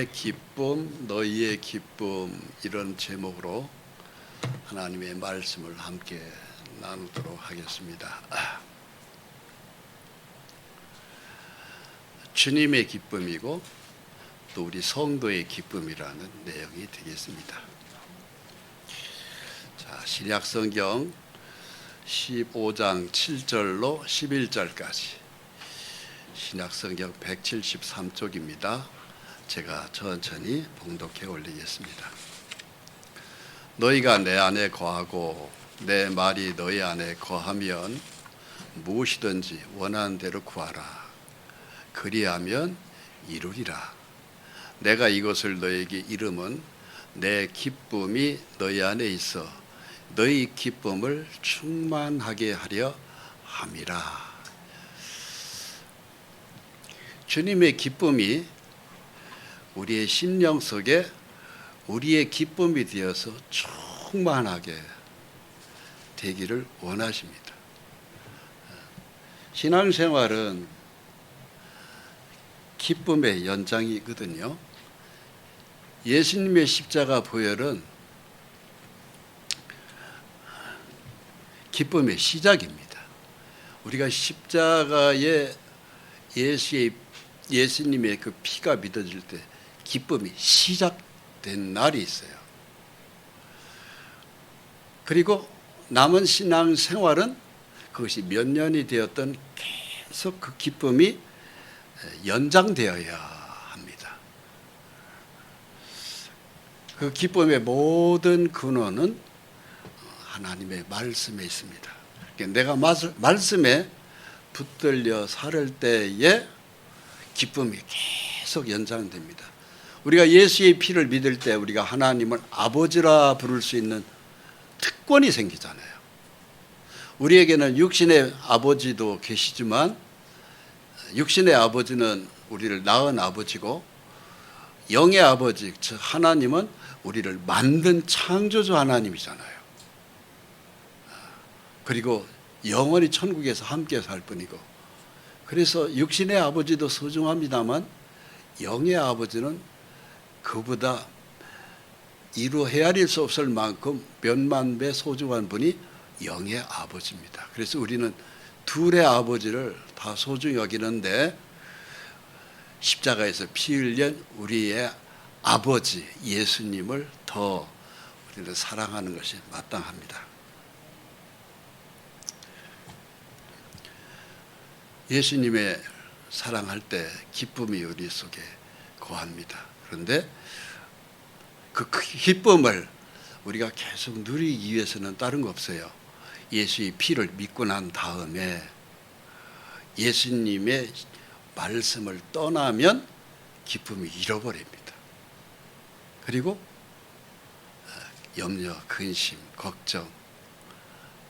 내 기쁨, 너희의 기쁨, 이런 제목으로 하나님의 말씀을 함께 나누도록 하겠습니다. 주님의 기쁨이고 또 우리 성도의 기쁨이라는 내용이 되겠습니다. 자, 신약성경 15장 7절로 11절까지 신약성경 173쪽입니다. 제가 천천히 봉독해 올리겠습니다. 너희가 내 안에 거하고 내 말이 너희 안에 거하면 무엇이든지 원하는 대로 구하라. 그리하면 이루리라. 내가 이것을 너희에게 이름은 내 기쁨이 너희 안에 있어 너희 기쁨을 충만하게 하려 함이라. 주님의 기쁨이 우리의 심령 속에 우리의 기쁨이 되어서 충만하게 되기를 원하십니다. 신앙생활은 기쁨의 연장이거든요. 예수님의 십자가 보혈은 기쁨의 시작입니다. 우리가 십자가에 예수님의 그 피가 믿어질 때 기쁨이 시작된 날이 있어요. 그리고 남은 신앙 생활은 그것이 몇 년이 되었던 계속 그 기쁨이 연장되어야 합니다. 그 기쁨의 모든 근원은 하나님의 말씀에 있습니다. 내가 말씀에 붙들려 살을 때에 기쁨이 계속 연장됩니다. 우리가 예수의 피를 믿을 때 우리가 하나님을 아버지라 부를 수 있는 특권이 생기잖아요. 우리에게는 육신의 아버지도 계시지만 육신의 아버지는 우리를 낳은 아버지고 영의 아버지, 즉 하나님은 우리를 만든 창조주 하나님이잖아요. 그리고 영원히 천국에서 함께 살 뿐이고, 그래서 육신의 아버지도 소중합니다만 영의 아버지는 그보다 이루 헤아릴 수 없을 만큼 몇만 배 소중한 분이 영의 아버지입니다. 그래서 우리는 둘의 아버지를 다 소중히 여기는데 십자가에서 피 흘린 우리의 아버지 예수님을 더 우리는 사랑하는 것이 마땅합니다. 예수님의 사랑할 때 기쁨이 우리 속에 거합니다. 그런데 그 기쁨을 우리가 계속 누리기 위해서는 다른 거 없어요. 예수의 피를 믿고 난 다음에 예수님의 말씀을 떠나면 기쁨이 잃어버립니다. 그리고 염려, 근심, 걱정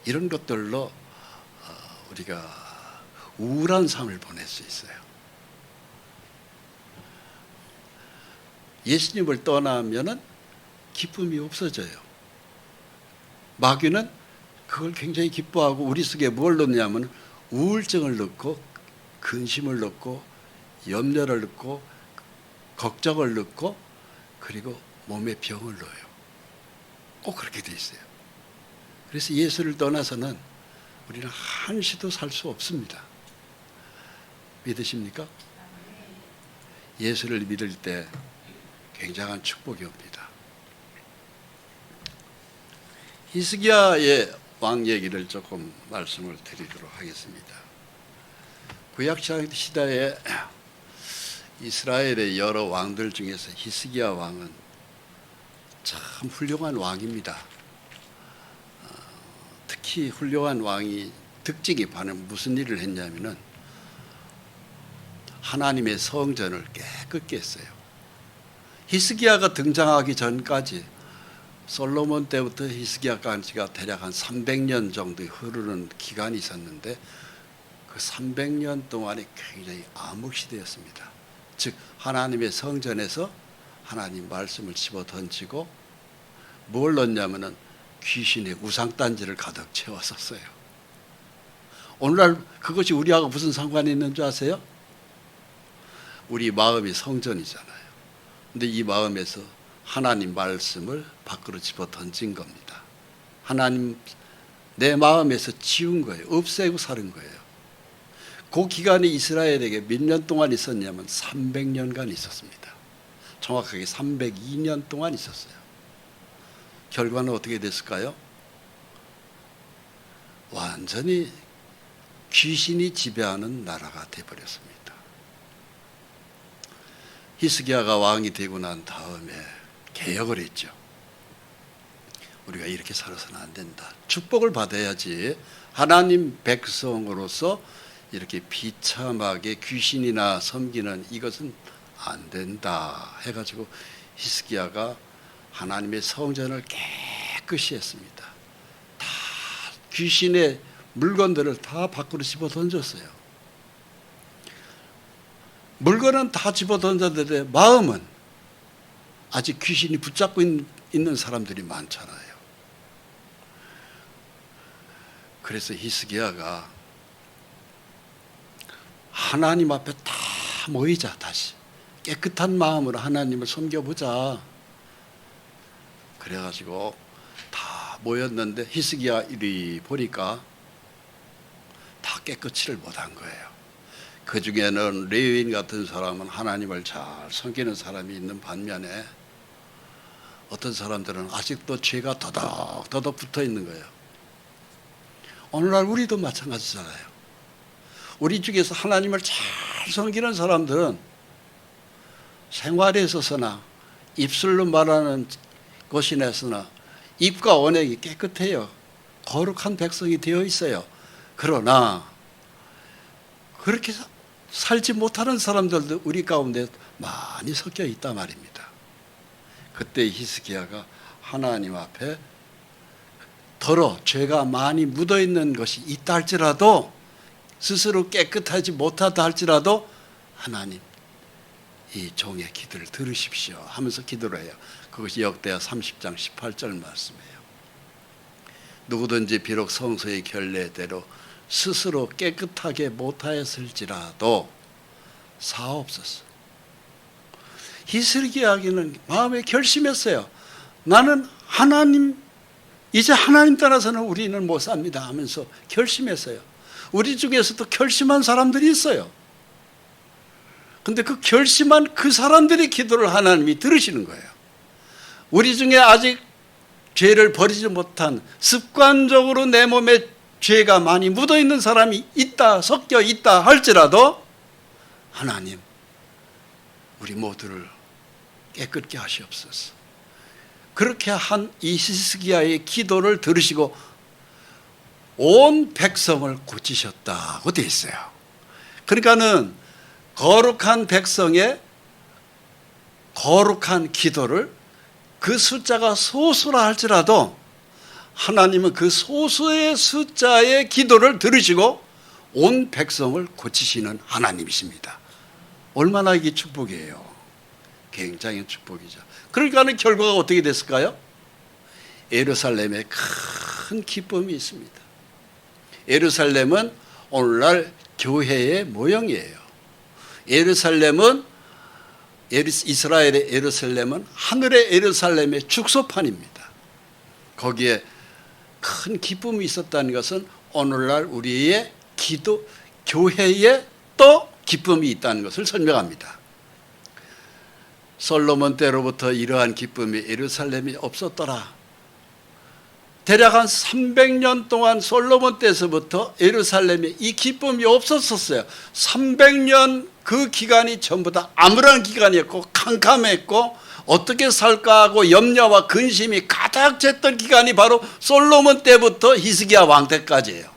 이런 것들로 우리가 우울한 삶을 보낼 수 있어요. 예수님을 떠나면은 기쁨이 없어져요. 마귀는 그걸 굉장히 기뻐하고 우리 속에 뭘 넣냐면 우울증을 넣고 근심을 넣고 염려를 넣고 걱정을 넣고 그리고 몸에 병을 넣어요. 꼭 그렇게 돼 있어요. 그래서 예수를 떠나서는 우리는 한시도 살 수 없습니다. 믿으십니까? 예수를 믿을 때 굉장한 축복이 옵니다. 히스기야의 왕 얘기를 조금 말씀을 드리도록 하겠습니다. 구약 시대에 이스라엘의 여러 왕들 중에서 히스기야 왕은 참 훌륭한 왕입니다. 특히 훌륭한 왕이 특징이 바로 무슨 일을 했냐면은 하나님의 성전을 깨끗게 했어요. 히스기야가 등장하기 전까지 솔로몬 때부터 히스기야까지가 대략 한 300년 정도 흐르는 기간이 있었는데 그 300년 동안이 굉장히 암흑시대였습니다. 즉 하나님의 성전에서 하나님 말씀을 집어 던지고 뭘 넣냐면은 귀신의 우상단지를 가득 채웠었어요. 오늘날 그것이 우리하고 무슨 상관이 있는 줄 아세요? 우리 마음이 성전이잖아요. 근데 이 마음에서 하나님 말씀을 밖으로 집어 던진 겁니다. 하나님 내 마음에서 지운 거예요. 없애고 사는 거예요. 그 기간이 이스라엘에게 몇 년 동안 있었냐면 300년간 있었습니다. 정확하게 302년 동안 있었어요. 결과는 어떻게 됐을까요? 완전히 귀신이 지배하는 나라가 되어버렸습니다. 히스기야가 왕이 되고 난 다음에 개혁을 했죠. 우리가 이렇게 살아서는 안 된다. 축복을 받아야지. 하나님 백성으로서 이렇게 비참하게 귀신이나 섬기는 이것은 안 된다 해가지고 히스기야가 하나님의 성전을 깨끗이 했습니다. 다 귀신의 물건들을 다 밖으로 집어 던졌어요. 물건은 다 집어 던졌는데 마음은 아직 귀신이 붙잡고 있는 사람들이 많잖아요. 그래서 히스기야가 하나님 앞에 다 모이자. 다시 깨끗한 마음으로 하나님을 섬겨보자. 그래가지고 다 모였는데 히스기야 이리 보니까 다 깨끗이를 못한 거예요. 그 중에는 레위인 같은 사람은 하나님을 잘 섬기는 사람이 있는 반면에 어떤 사람들은 아직도 죄가 더덕 붙어 있는 거예요. 오늘날 우리도 마찬가지잖아요. 우리 중에서 하나님을 잘 섬기는 사람들은 생활에 있어서나 입술로 말하는 것이나서나 입과 언행이 깨끗해요. 거룩한 백성이 되어 있어요. 그러나 그렇게 살지 못하는 사람들도 우리 가운데 많이 섞여 있단 말입니다. 그때 히스기야가 하나님 앞에 죄가 많이 묻어있는 것이 있다 할지라도 스스로 깨끗하지 못하다 할지라도 하나님 이 종의 기도를 들으십시오 하면서 기도를 해요. 그것이 역대하 30장 18절 말씀이에요. 누구든지 비록 성소의 결례대로 스스로 깨끗하게 못하였을지라도 사옵소서. 히스기야는 마음에 결심했어요. 나는 이제 하나님 따라서는 우리는 못 삽니다 하면서 결심했어요. 우리 중에서도 결심한 사람들이 있어요. 근데 그 결심한 그 사람들의 기도를 하나님이 들으시는 거예요. 우리 중에 아직 죄를 버리지 못한 습관적으로 내 몸에 죄가 많이 묻어있는 사람이 섞여 있다 할지라도 하나님 우리 모두를 깨끗게 하시옵소서. 그렇게 한 이 히스기야의 기도를 들으시고 온 백성을 고치셨다고 되어 있어요. 그러니까는 거룩한 백성의 거룩한 기도를 그 숫자가 소수라 할지라도 하나님은 그 소수의 숫자의 기도를 들으시고 온 백성을 고치시는 하나님이십니다. 얼마나 이게 축복이에요. 굉장히 축복이죠. 그러니까는 결과가 어떻게 됐을까요? 예루살렘에 큰 기쁨이 있습니다. 예루살렘은 오늘날 교회의 모형이에요. 이스라엘의 예루살렘은 하늘의 예루살렘의 축소판입니다. 거기에 큰 기쁨이 있었다는 것은 오늘날 우리의 교회에 또 기쁨이 있다는 것을 설명합니다. 솔로몬 때로부터 이러한 기쁨이 예루살렘이 없었더라. 대략 한 300년 동안 솔로몬 때서부터 예루살렘에 이 기쁨이 없었어요. 300년 그 기간이 전부 다 암울한 기간이었고 캄캄했고 어떻게 살까 하고 염려와 근심이 가득 찼던 기간이 바로 솔로몬 때부터 히스기야 왕 때까지예요.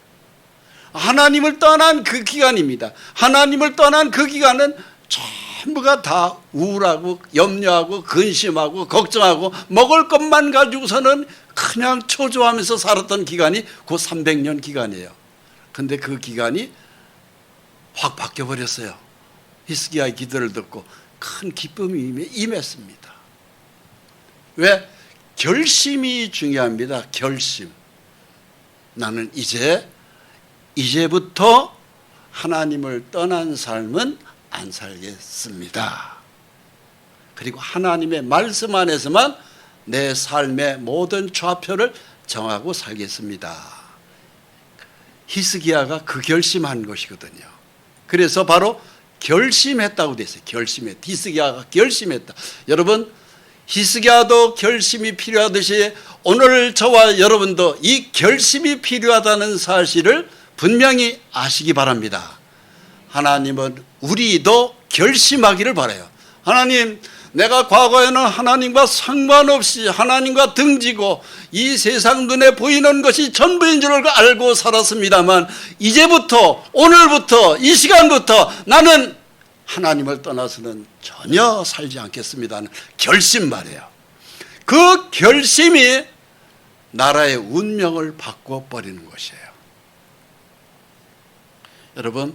하나님을 떠난 그 기간입니다. 하나님을 떠난 그 기간은 전부가 다 우울하고 염려하고 근심하고 걱정하고 먹을 것만 가지고서는 그냥 초조하면서 살았던 기간이 그 300년 기간이에요. 근데 그 기간이 확 바뀌어버렸어요. 히스기야의 기도를 듣고 큰 기쁨이 임했습니다. 왜? 결심이 중요합니다. 결심. 나는 이제부터 하나님을 떠난 삶은 안 살겠습니다. 그리고 하나님의 말씀 안에서만 내 삶의 모든 좌표를 정하고 살겠습니다. 히스기야가 그 결심한 것이거든요. 그래서 바로 결심했다고 돼 있어요. 결심했다. 히스기야가 결심했다. 여러분, 히스기야도 결심이 필요하듯이 오늘 저와 여러분도 이 결심이 필요하다는 사실을 분명히 아시기 바랍니다. 하나님은 우리도 결심하기를 바라요. 하나님, 내가 과거에는 하나님과 상관없이 하나님과 등지고 이 세상 눈에 보이는 것이 전부인 줄 알고 살았습니다만, 이제부터, 오늘부터, 이 시간부터 나는 하나님을 떠나서는 전혀 살지 않겠습니다는 결심 말이에요. 그 결심이 나라의 운명을 바꿔버리는 것이에요. 여러분,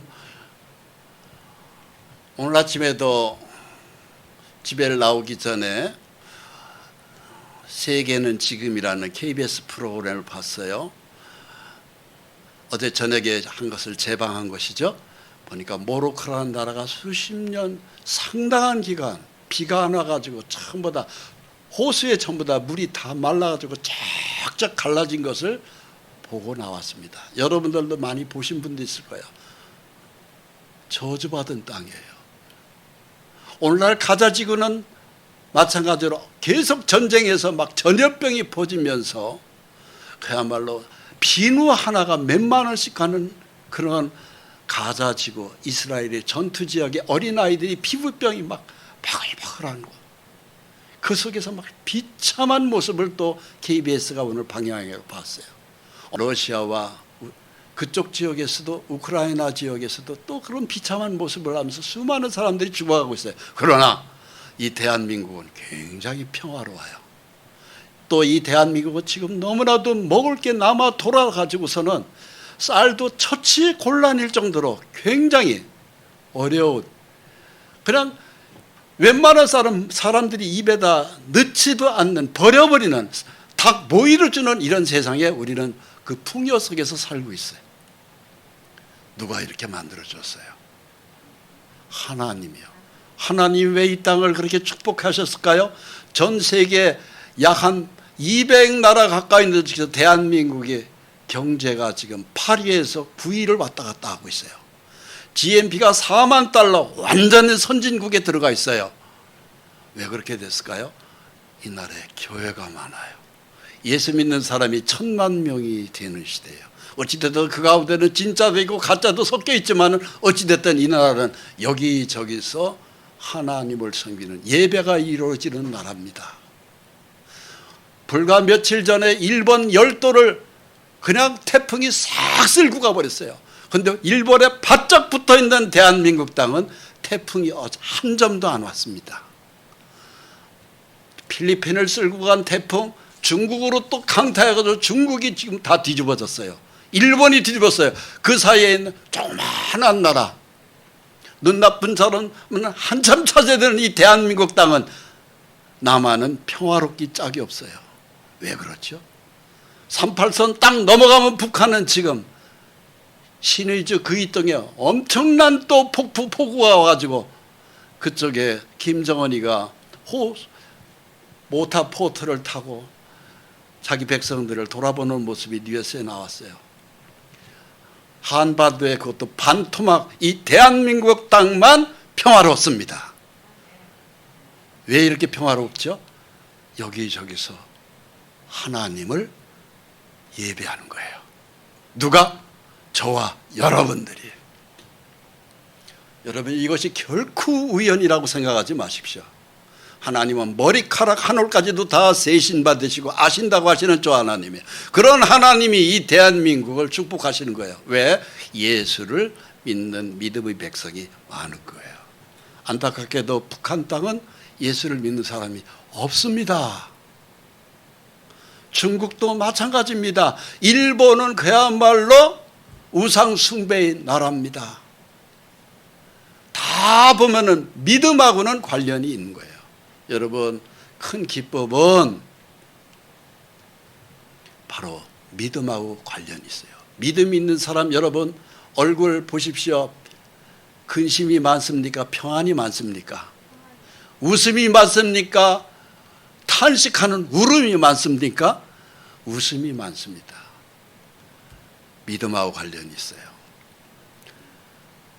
오늘 아침에도 집에 나오기 전에 세계는 지금이라는 KBS 프로그램을 봤어요. 어제 저녁에 한 것을 재방한 것이죠. 보니까 모로코라는 나라가 수십 년 상당한 기간 비가 안 와가지고 전부 다 호수에 전부 다 물이 다 말라가지고 쫙쫙 갈라진 것을 보고 나왔습니다. 여러분들도 많이 보신 분도 있을 거예요. 저주받은 땅이에요. 오늘날 가자지구는 마찬가지로 계속 전쟁에서 막 전염병이 퍼지면서 그야말로 비누 하나가 몇만 원씩 가는 그런 가자지구, 이스라엘의 전투지역의 어린아이들이 피부병이 막 바글바글한 거. 그 속에서 막 비참한 모습을 또 KBS가 오늘 방영해서 봤어요. 러시아와 그쪽 지역에서도, 우크라이나 지역에서도 또 그런 비참한 모습을 하면서 수많은 사람들이 죽어가고 있어요. 그러나 이 대한민국은 굉장히 평화로워요. 또 이 대한민국은 지금 너무나도 먹을 게 남아 돌아가지고서는 쌀도 처치 곤란일 정도로 굉장히 어려운, 그냥 웬만한 사람들이 입에다 넣지도 않는, 버려버리는 닭 모이를 주는 이런 세상에 우리는 그 풍요 속에서 살고 있어요. 누가 이렇게 만들어줬어요? 하나님이요. 하나님 왜 이 땅을 그렇게 축복하셨을까요? 전 세계 약 한 200나라 가까이 있는 대한민국의 경제가 지금 8위에서 9위를 왔다 갔다 하고 있어요. GNP가 4만 달러, 완전히 선진국에 들어가 있어요. 왜 그렇게 됐을까요? 이 나라에 교회가 많아요. 예수 믿는 사람이 1000만 명이 되는 시대예요. 어찌됐든 그 가운데는 진짜도 있고 가짜도 섞여 있지만 어찌됐든 이 나라는 여기저기서 하나님을 섬기는 예배가 이루어지는 나라입니다. 불과 며칠 전에 일본 열도를 그냥 태풍이 싹 쓸고 가버렸어요. 그런데 일본에 바짝 붙어있는 대한민국 땅은 태풍이 한 점도 안 왔습니다. 필리핀을 쓸고 간 태풍, 중국으로 또 강타해가지고 중국이 지금 다 뒤집어졌어요. 일본이 뒤집었어요. 그 사이에 있는 조그마한 나라, 눈 나쁜 사람은 한참 찾아야 되는 이 대한민국 땅은 남한은 평화롭기 짝이 없어요. 왜 그렇죠? 38선 딱 넘어가면 북한은 지금 신의주 그 이동에 엄청난 또 폭우가 와가지고 그쪽에 김정은이가 모타 포트를 타고 자기 백성들을 돌아보는 모습이 뉴스에 나왔어요. 한반도에 그것도 반토막, 이 대한민국 땅만 평화롭습니다. 왜 이렇게 평화롭죠? 여기저기서 하나님을 예배하는 거예요. 누가? 저와 여러분들이. 여러분, 이것이 결코 우연이라고 생각하지 마십시오. 하나님은 머리카락 한 올까지도 다 세신 받으시고 아신다고 하시는 저 하나님이에요. 그런 하나님이 이 대한민국을 축복하시는 거예요. 왜? 예수를 믿는 믿음의 백성이 많은 거예요. 안타깝게도 북한 땅은 예수를 믿는 사람이 없습니다. 중국도 마찬가지입니다. 일본은 그야말로 우상 숭배의 나라입니다. 다 보면은 믿음하고는 관련이 있는 거예요. 여러분, 큰 기법은 바로 믿음하고 관련이 있어요. 믿음 있는 사람 여러분 얼굴 보십시오. 근심이 많습니까? 평안이 많습니까? 웃음이 많습니까? 탄식하는 울음이 많습니까? 웃음이 많습니다. 믿음하고 관련이 있어요.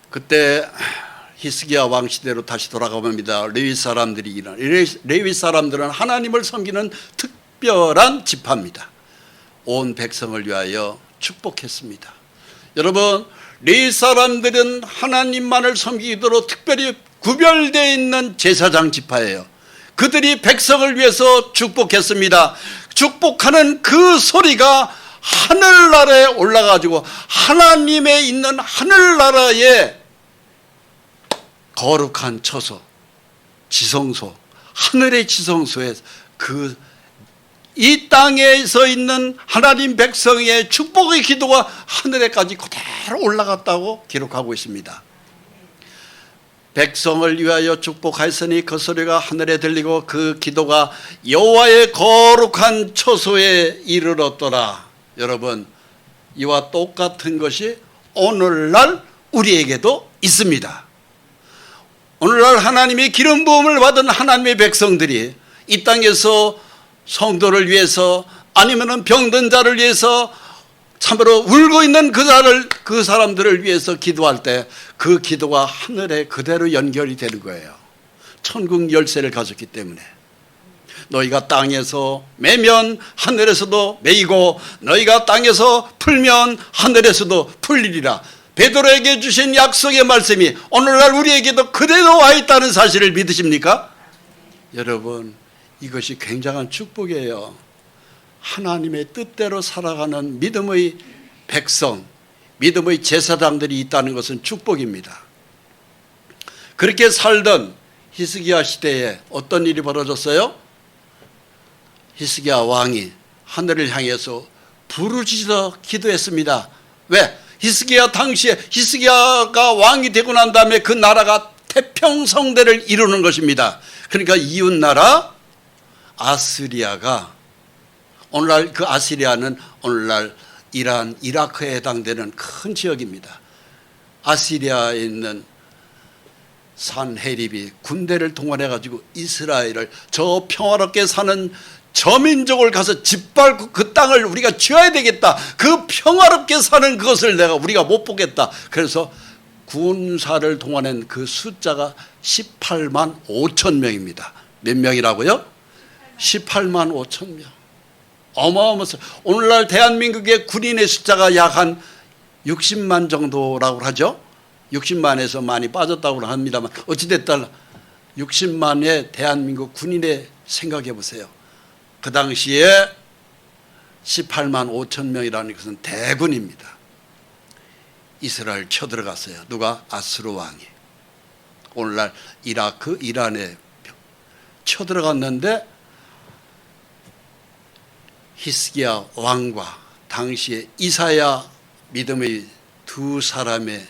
그때 히스기야 왕 시대로 다시 돌아가봅니다. 레위 사람들은 하나님을 섬기는 특별한 지파입니다. 온 백성을 위하여 축복했습니다. 여러분, 레위 사람들은 하나님만을 섬기도록 특별히 구별되어 있는 제사장 지파예요. 그들이 백성을 위해서 축복했습니다. 축복하는 그 소리가 하늘나라에 올라가지고 하나님의 있는 하늘나라에 거룩한 처소, 지성소, 하늘의 지성소에 이 땅에서 있는 하나님 백성의 축복의 기도가 하늘에까지 그대로 올라갔다고 기록하고 있습니다. 백성을 위하여 축복하였으니 그 소리가 하늘에 들리고 그 기도가 여호와의 거룩한 처소에 이르렀더라. 여러분, 이와 똑같은 것이 오늘날 우리에게도 있습니다. 오늘날 하나님의 기름 부음을 받은 하나님의 백성들이 이 땅에서 성도를 위해서 아니면 병든 자를 위해서 참으로 울고 있는 그 사람들을 위해서 기도할 때 그 기도가 하늘에 그대로 연결이 되는 거예요. 천국 열쇠를 가졌기 때문에. 너희가 땅에서 매면 하늘에서도 매이고 너희가 땅에서 풀면 하늘에서도 풀리리라. 베드로에게 주신 약속의 말씀이 오늘날 우리에게도 그대로 와 있다는 사실을 믿으십니까? 여러분, 이것이 굉장한 축복이에요. 하나님의 뜻대로 살아가는 믿음의 백성, 믿음의 제사장들이 있다는 것은 축복입니다. 그렇게 살던 히스기야 시대에 어떤 일이 벌어졌어요? 히스기야 왕이 하늘을 향해서 부르짖어 기도했습니다. 왜? 당시에 히스기야가 왕이 되고 난 다음에 그 나라가 태평성대를 이루는 것입니다. 그러니까 이웃나라 아스리아가, 오늘날 그 아시리아는 오늘날 이란, 이라크에 해당되는 큰 지역입니다. 아시리아에 있는 산헤립이 군대를 동원해 가지고 이스라엘을, 저 평화롭게 사는 저민족을 가서 짓밟고 그 땅을 우리가 쥐어야 되겠다. 그 평화롭게 사는 그것을 우리가 못 보겠다. 그래서 군사를 동원한 그 숫자가 18만 5천 명입니다. 몇 명이라고요? 18만 5천 명. 어마어마했어요. 오늘날 대한민국의 군인의 숫자가 약 한 60만 정도라고 하죠. 60만에서 많이 빠졌다고 합니다만 어찌됐든 60만의 대한민국 군인의 생각해 보세요. 그 당시에 18만 5천 명이라는 것은 대군입니다. 이스라엘 쳐들어갔어요. 누가? 아수르 왕이. 오늘날 이라크, 이란에 쳐들어갔는데 히스기야 왕과 당시에 이사야 믿음의 두 사람의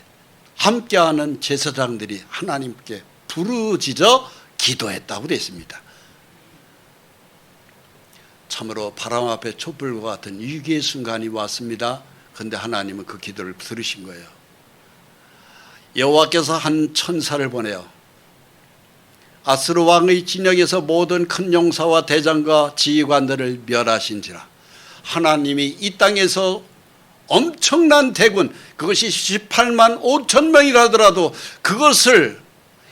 함께하는 제사장들이 하나님께 부르짖어 기도했다고 되어 있습니다. 참으로 바람 앞에 촛불과 같은 위기의 순간이 왔습니다. 그런데 하나님은 그 기도를 들으신 거예요. 여호와께서 한 천사를 보내요. 아수르 왕의 진영에서 모든 큰 용사와 대장과 지휘관들을 멸하신지라. 하나님이 이 땅에서 엄청난 대군, 그것이 18만 5천 명이라더라도 그것을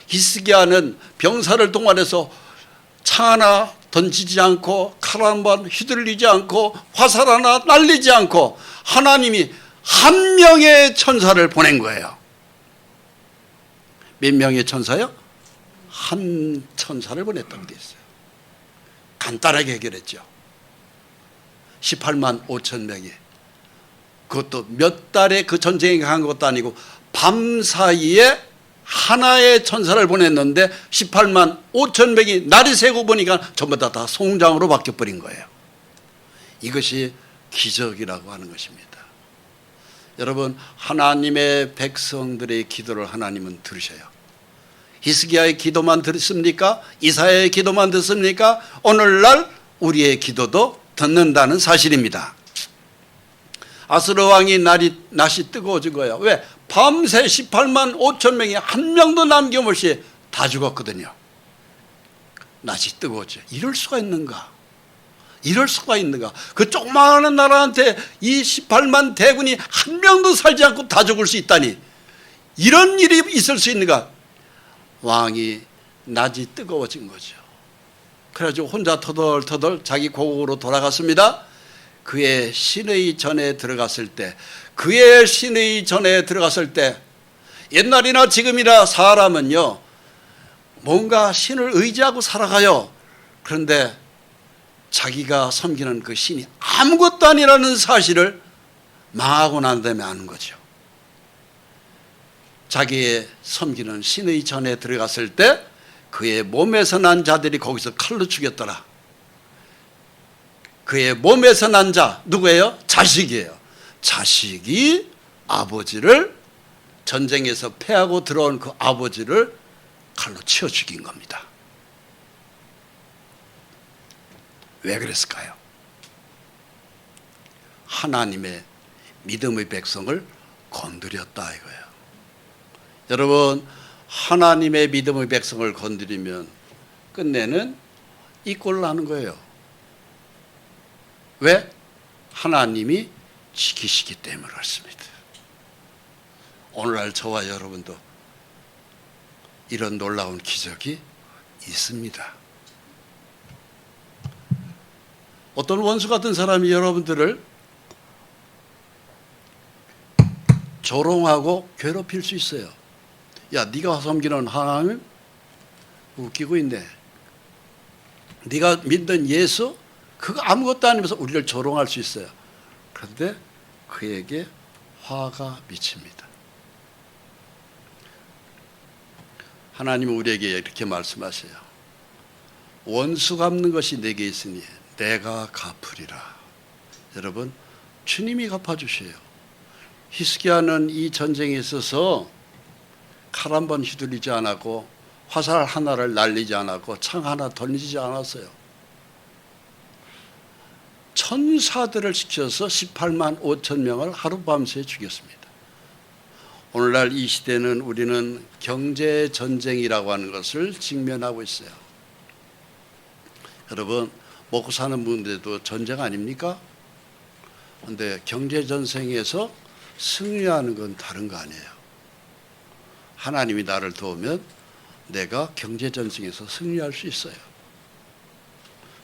히스기야는 병사를 동원해서 창 하나 던지지 않고 칼 한 번 휘둘리지 않고 화살 하나 날리지 않고 하나님이 한 명의 천사를 보낸 거예요. 몇 명의 천사요? 한 천사를 보냈다고 되어 있어요. 간단하게 해결했죠. 18만 5천 명이. 그것도 몇 달에 그 전쟁에 간 것도 아니고 밤 사이에 하나의 천사를 보냈는데 18만 5천 명이 날이 새고 보니까 전부 다 송장으로 바뀌어버린 거예요. 이것이 기적이라고 하는 것입니다. 여러분, 하나님의 백성들의 기도를 하나님은 들으셔요. 히스기야의 기도만 듣습니까? 이사야의 기도만 듣습니까? 오늘날 우리의 기도도 듣는다는 사실입니다. 아수르 왕이 낯이 뜨거워진 거예요. 왜? 밤새 18만 5천 명이 한 명도 남김없이 다 죽었거든요. 낮이 뜨거워져. 이럴 수가 있는가? 이럴 수가 있는가? 그 조그마한 나라한테 이 18만 대군이 한 명도 살지 않고 다 죽을 수 있다니, 이런 일이 있을 수 있는가? 왕이 낮이 뜨거워진 거죠. 그래가지고 혼자 터덜터덜 자기 고국으로 돌아갔습니다. 그의 신의 전에 들어갔을 때, 옛날이나 지금이나 사람은요, 뭔가 신을 의지하고 살아가요. 그런데 자기가 섬기는 그 신이 아무것도 아니라는 사실을 망하고 난 다음에 아는 거죠. 자기의 섬기는 신의 전에 들어갔을 때 그의 몸에서 난 자들이 거기서 칼로 죽였더라. 그의 몸에서 난 자 누구예요? 자식이에요. 자식이 아버지를, 전쟁에서 패하고 들어온 그 아버지를 칼로 치어 죽인 겁니다. 왜 그랬을까요? 하나님의 믿음의 백성을 건드렸다 이거예요. 여러분, 하나님의 믿음의 백성을 건드리면 끝내는 이 꼴을 하는 거예요. 왜? 하나님이 지키시기 때문에 그렇습니다. 오늘날 저와 여러분도 이런 놀라운 기적이 있습니다. 어떤 원수 같은 사람이 여러분들을 조롱하고 괴롭힐 수 있어요. 야, 네가 섬기는 하나님 웃기고 있네. 네가 믿는 예수 그거 아무것도 아니면서 우리를 조롱할 수 있어요. 그런데 그에게 화가 미칩니다. 하나님은 우리에게 이렇게 말씀하세요. 원수 갚는 것이 내게 있으니 내가 갚으리라. 여러분, 주님이 갚아주셔요. 히스기야는 이 전쟁에 있어서 칼 한 번 휘둘리지 않았고 화살 하나를 날리지 않았고 창 하나 던지지 않았어요. 천사들을 시켜서 18만 5천 명을 하룻밤새 죽였습니다. 오늘날 이 시대는 우리는 경제전쟁이라고 하는 것을 직면하고 있어요. 여러분, 먹고 사는 분들도 전쟁 아닙니까? 그런데 경제전쟁에서 승리하는 건 다른 거 아니에요. 하나님이 나를 도우면 내가 경제전쟁에서 승리할 수 있어요.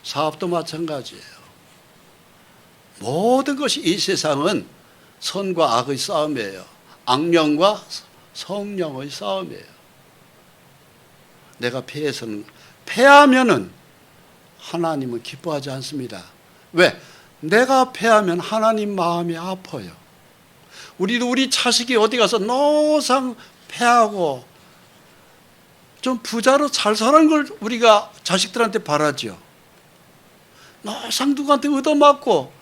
사업도 마찬가지예요. 모든 것이 이 세상은 선과 악의 싸움이에요. 악령과 성령의 싸움이에요. 내가 패하면은 하나님은 기뻐하지 않습니다. 왜? 내가 패하면 하나님 마음이 아파요. 우리도 우리 자식이 어디 가서 노상 패하고 좀 부자로 잘 사는 걸 우리가 자식들한테 바라죠. 노상 누구한테 얻어맞고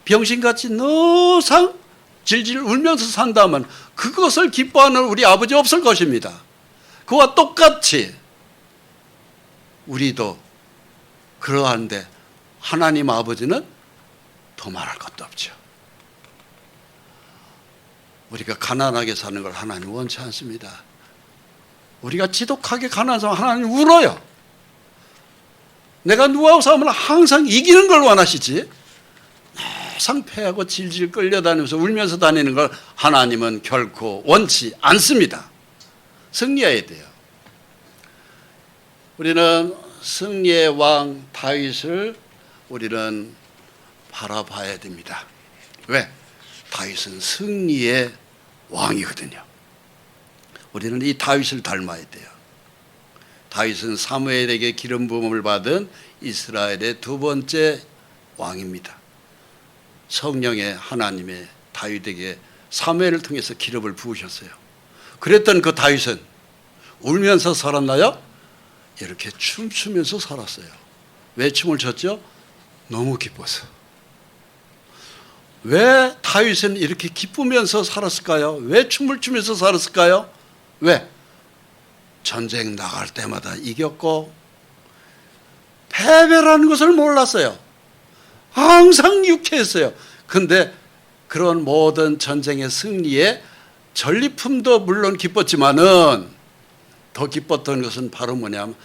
병신같이 노상 질질 울면서 산다면 그것을 기뻐하는 우리 아버지 없을 것입니다. 그와 똑같이 우리도 그러한데 하나님 아버지는 더 말할 것도 없죠. 우리가 가난하게 사는 걸 하나님 원치 않습니다. 우리가 지독하게 가난해서 하나님 울어요. 내가 누구하고 싸우면 항상 이기는 걸 원하시지, 항상 패하고 질질 끌려다니면서 울면서 다니는 걸 하나님은 결코 원치 않습니다. 승리해야 돼요. 우리는 승리의 왕 다윗을 우리는 바라봐야 됩니다. 왜? 다윗은 승리의 왕이거든요. 우리는 이 다윗을 닮아야 돼요. 다윗은 사무엘에게 기름 부음을 받은 이스라엘의 두 번째 왕입니다. 성령의 하나님의 다윗에게 사무엘을 통해서 기름을 부으셨어요. 그랬던 그 다윗은 울면서 살았나요? 이렇게 춤추면서 살았어요. 왜 춤을 췄죠? 너무 기뻐서. 왜 다윗은 이렇게 기쁘면서 살았을까요? 왜 춤을 추면서 살았을까요? 왜? 전쟁 나갈 때마다 이겼고 패배라는 것을 몰랐어요. 항상 유쾌했어요. 그런데 그런 모든 전쟁의 승리에 전리품도 물론 기뻤지만은 더 기뻤던 것은 바로 뭐냐면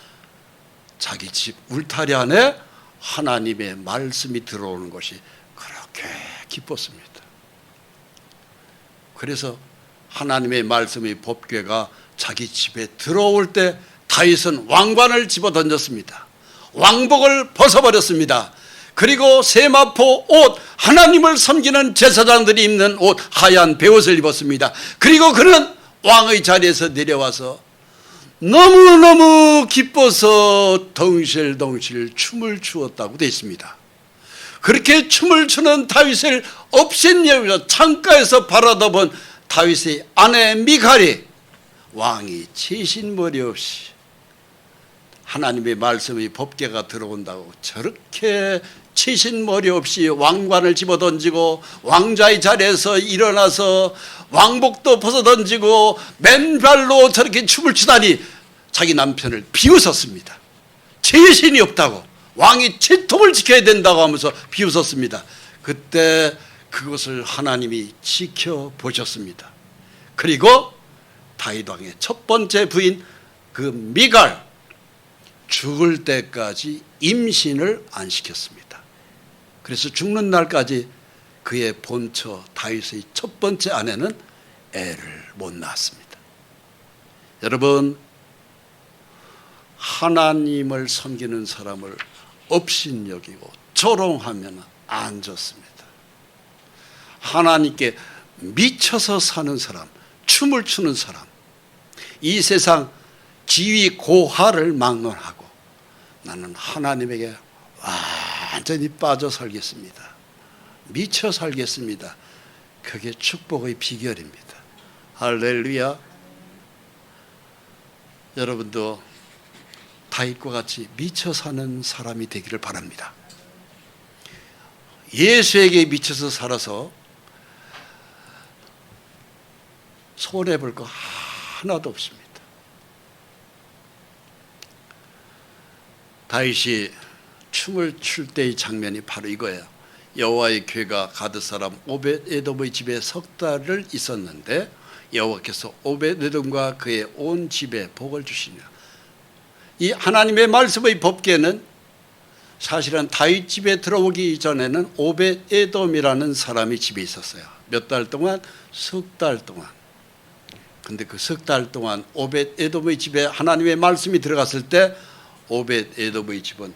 자기 집 울타리 안에 하나님의 말씀이 들어오는 것이 그렇게 기뻤습니다. 그래서 하나님의 말씀의 법궤가 자기 집에 들어올 때 다윗은 왕관을 집어던졌습니다. 왕복을 벗어버렸습니다. 그리고 세마포 옷, 하나님을 섬기는 제사장들이 입는 옷, 하얀 베옷을 입었습니다. 그리고 그는 왕의 자리에서 내려와서 너무너무 기뻐서 덩실덩실 춤을 추었다고 되어 있습니다. 그렇게 춤을 추는 다윗을 업신여기서 창가에서 바라다 본 다윗의 아내 미갈이 왕이 치신머리 없이 하나님의 말씀의 법궤가 들어온다고 저렇게 치신머리 없이 왕관을 집어던지고 왕자의 자리에서 일어나서 왕복도 벗어던지고 맨발로 저렇게 춤을 추다니 자기 남편을 비웃었습니다. 치신이 없다고, 왕이 치통을 지켜야 된다고 하면서 비웃었습니다. 그때 그것을 하나님이 지켜보셨습니다. 그리고 다윗 왕의 첫 번째 부인 그 미갈, 죽을 때까지 임신을 안 시켰습니다. 그래서 죽는 날까지 그의 본처 다윗의 첫 번째 아내는 애를 못 낳았습니다. 여러분, 하나님을 섬기는 사람을 업신여기고 조롱하면 안 좋습니다. 하나님께 미쳐서 사는 사람, 춤을 추는 사람, 이 세상 지위 고하를 막론하고 나는 하나님에게 완전히 빠져 살겠습니다, 미쳐 살겠습니다, 그게 축복의 비결입니다. 할렐루야. 여러분도 다윗과 같이 미쳐 사는 사람이 되기를 바랍니다. 예수에게 미쳐서 살아서 손해볼 거 하나도 없습니다. 다윗이 춤을 출 때의 장면이 바로 이거예요. 여호와의 궤가 가드 사람 오벳에돔의 집에 석 달을 있었는데 여호와께서 오벳에돔과 그의 온 집에 복을 주시니라. 이 하나님의 말씀의 법궤는 사실은 다윗 집에 들어오기 전에는 오벳에돔이라는 사람이 집에 있었어요. 몇 달 동안? 석 달 동안. 근데 그 석 달 동안 오벳에돔의 집에 하나님의 말씀이 들어갔을 때 오벳에돔의 집은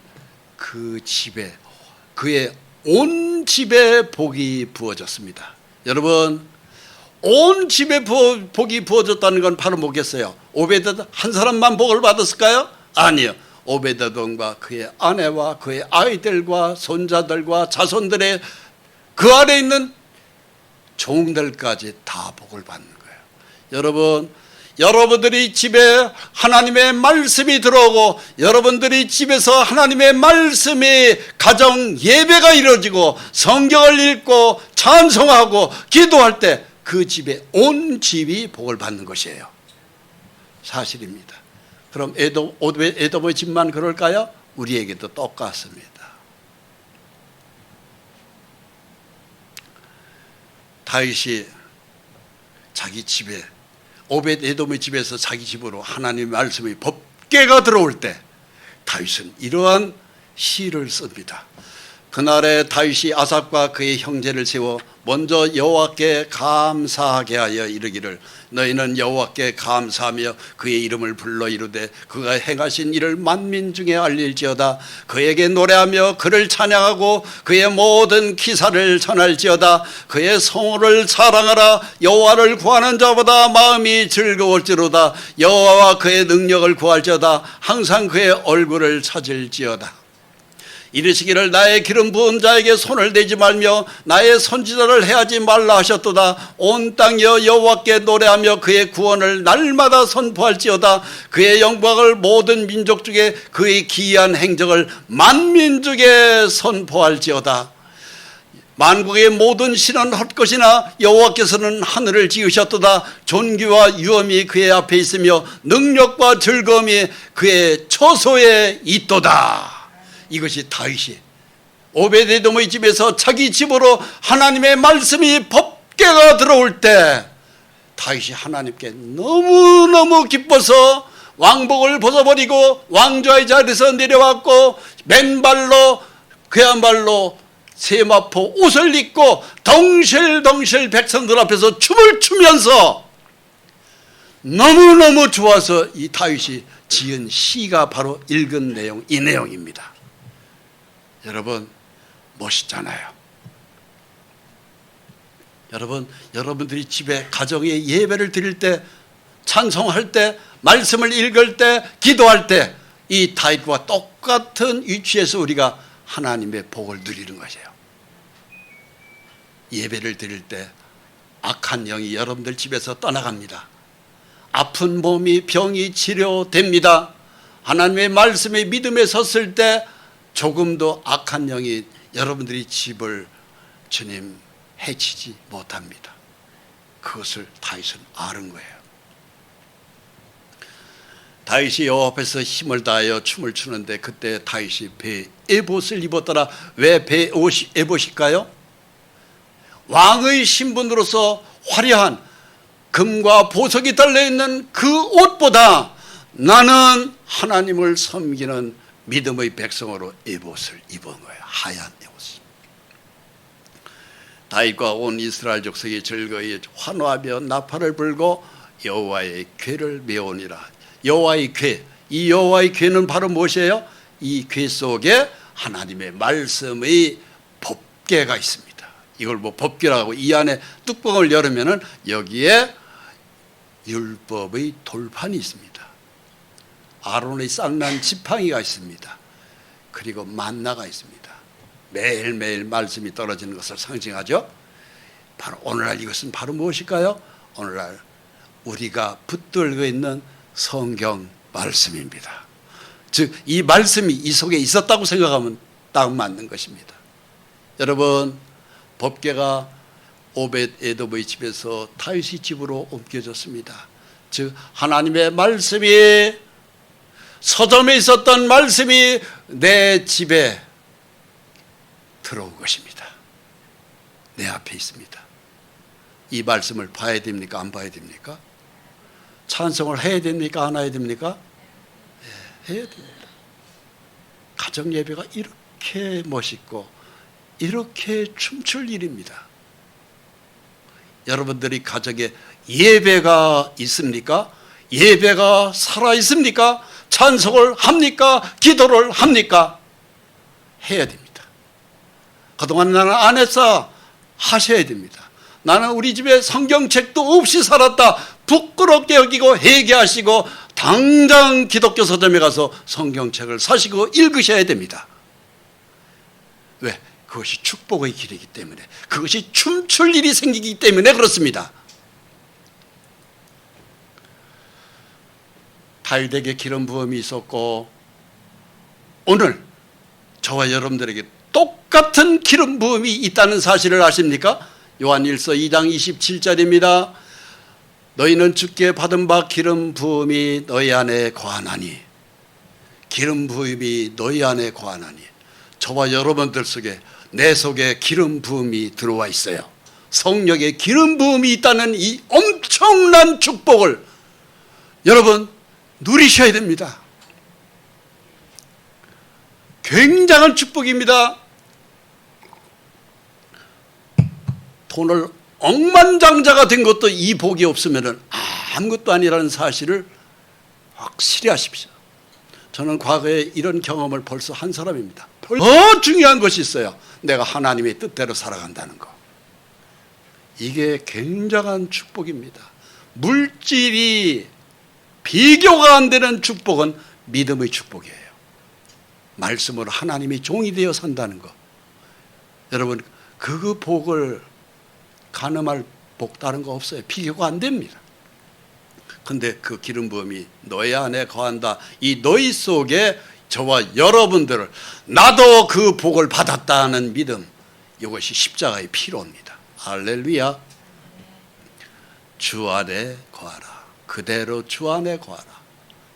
그 집에, 그의 온 집에 복이 부어졌습니다. 여러분, 온 집에 복이 부어졌다는 건 바로 뭐겠어요? 오벳에돔 한 사람만 복을 받았을까요? 아니요. 오벳에돔과 그의 아내와 그의 아이들과 손자들과 자손들의 그 안에 있는 종들까지 다 복을 받는 거예요. 여러분, 여러분들이 집에 하나님의 말씀이 들어오고 여러분들이 집에서 하나님의 말씀이 가정 예배가 이루어지고 성경을 읽고 찬송하고 기도할 때 그 집에 온 집이 복을 받는 것이에요. 사실입니다. 그럼 에돔의 집만 그럴까요? 우리에게도 똑같습니다. 다윗이 자기 집에, 오벳에돔의 집에서 자기 집으로 하나님의 말씀의 법궤가 들어올 때 다윗은 이러한 시를 씁니다. 그날에 다윗이 아삽과 그의 형제를 세워 먼저 여호와께 감사하게 하여 이르기를 너희는 여호와께 감사하며 그의 이름을 불러 이르되 그가 행하신 일을 만민 중에 알릴지어다. 그에게 노래하며 그를 찬양하고 그의 모든 기사를 전할지어다. 그의 성호를 사랑하라. 여호와를 구하는 자보다 마음이 즐거울지로다. 여호와와 그의 능력을 구할지어다. 항상 그의 얼굴을 찾을지어다. 이르시기를 나의 기름 부은 자에게 손을 대지 말며 나의 선지자를 해하지 말라 하셨도다. 온 땅이여 여호와께 노래하며 그의 구원을 날마다 선포할지어다. 그의 영광을 모든 민족 중에 그의 기이한 행적을 만민 중에 선포할지어다. 만국의 모든 신은 헛것이나 여호와께서는 하늘을 지으셨도다. 존귀와 유엄이 그의 앞에 있으며 능력과 즐거움이 그의 처소에 있도다. 이것이 다윗이 오벳에돔의 집에서 자기 집으로 하나님의 말씀이 법궤가 들어올 때 다윗이 하나님께 너무너무 기뻐서 왕복을 벗어버리고 왕좌의 자리에서 내려왔고 맨발로 그야말로 세마포 옷을 입고 덩실덩실 백성들 앞에서 춤을 추면서 너무너무 좋아서 이 다윗이 지은 시가 바로 읽은 내용, 이 내용입니다. 여러분, 멋있잖아요. 여러분, 여러분들이 집에 가정에 예배를 드릴 때, 찬송할 때, 말씀을 읽을 때, 기도할 때 이 다윗과 똑같은 위치에서 우리가 하나님의 복을 누리는 것이에요. 예배를 드릴 때 악한 영이 여러분들 집에서 떠나갑니다. 아픈 몸이 병이 치료됩니다. 하나님의 말씀에 믿음에 섰을 때 조금도 악한 영이 여러분들이 집을 주님 해치지 못합니다. 그것을 다윗은 아는 거예요. 다윗이 여호와 앞에서 힘을 다하여 춤을 추는데 그때 다윗이 배 에봇을 입었더라. 왜 배 에봇일까요? 왕의 신분으로서 화려한 금과 보석이 달려있는 그 옷보다 나는 하나님을 섬기는 믿음의 백성으로 에봇을 입은 거예요. 하얀 에봇을. 다윗과 온 이스라엘 족속이 즐거이 환호하며 나팔을 불고 여호와의 궤를 메우니라. 여호와의 궤, 이 여호와의 궤는 바로 무엇이에요? 이 궤 속에 하나님의 말씀의 법궤가 있습니다. 이걸 뭐 법궤라고 하고 이 안에 뚜껑을 열으면은 여기에 율법의 돌판이 있습니다. 아론의 쌍난 지팡이가 있습니다. 그리고 만나가 있습니다. 매일매일 말씀이 떨어지는 것을 상징하죠. 바로 오늘날 이것은 바로 무엇일까요? 오늘날 우리가 붙들고 있는 성경 말씀입니다. 즉 이 말씀이 이 속에 있었다고 생각하면 딱 맞는 것입니다. 여러분, 법궤가 오벳 에돔의 집에서 다윗의 집으로 옮겨졌습니다. 즉 하나님의 말씀이, 서점에 있었던 말씀이 내 집에 들어온 것입니다. 내 앞에 있습니다. 이 말씀을 봐야 됩니까? 안 봐야 됩니까? 찬송을 해야 됩니까? 안 해야 됩니까? 네, 해야 됩니다. 가정 예배가 이렇게 멋있고 이렇게 춤출 일입니다. 여러분들이 가정에 예배가 있습니까? 예배가 살아 있습니까? 찬송을 합니까? 기도를 합니까? 해야 됩니다. 그동안 나는 안 했어. 하셔야 됩니다. 나는 우리 집에 성경책도 없이 살았다. 부끄럽게 여기고 회개하시고 당장 기독교 서점에 가서 성경책을 사시고 읽으셔야 됩니다. 왜? 그것이 축복의 길이기 때문에, 그것이 춤출 일이 생기기 때문에 그렇습니다. 다윗에게 기름 부음이 있었고 오늘 저와 여러분들에게 똑같은 기름 부음이 있다는 사실을 아십니까? 요한일서 2장 27절입니다. 너희는 주께 받은 바 기름 부음이 너희 안에 거하나니, 기름 부음이 너희 안에 거하나니, 저와 여러분들 속에, 내 속에 기름 부음이 들어와 있어요. 성령의 기름 부음이 있다는 이 엄청난 축복을 여러분 누리셔야 됩니다. 굉장한 축복입니다. 돈을 억만장자가 된 것도 이 복이 없으면 아무것도 아니라는 사실을 확실히 하십시오. 저는 과거에 이런 경험을 벌써 한 사람입니다. 더 중요한 것이 있어요. 내가 하나님의 뜻대로 살아간다는 거. 이게 굉장한 축복입니다. 물질이 비교가 안 되는 축복은 믿음의 축복이에요. 말씀으로 하나님의 종이 되어 산다는 거. 여러분, 그 복을 가늠할 복 다른 거 없어요. 비교가 안 됩니다. 근데 그 기름 부음이 너희 안에 거한다. 이 너희 속에 저와 여러분들을, 나도 그 복을 받았다는 믿음, 이것이 십자가의 피로입니다. 할렐루야. 주 안에 거하라. 그대로 주 안에 거하라.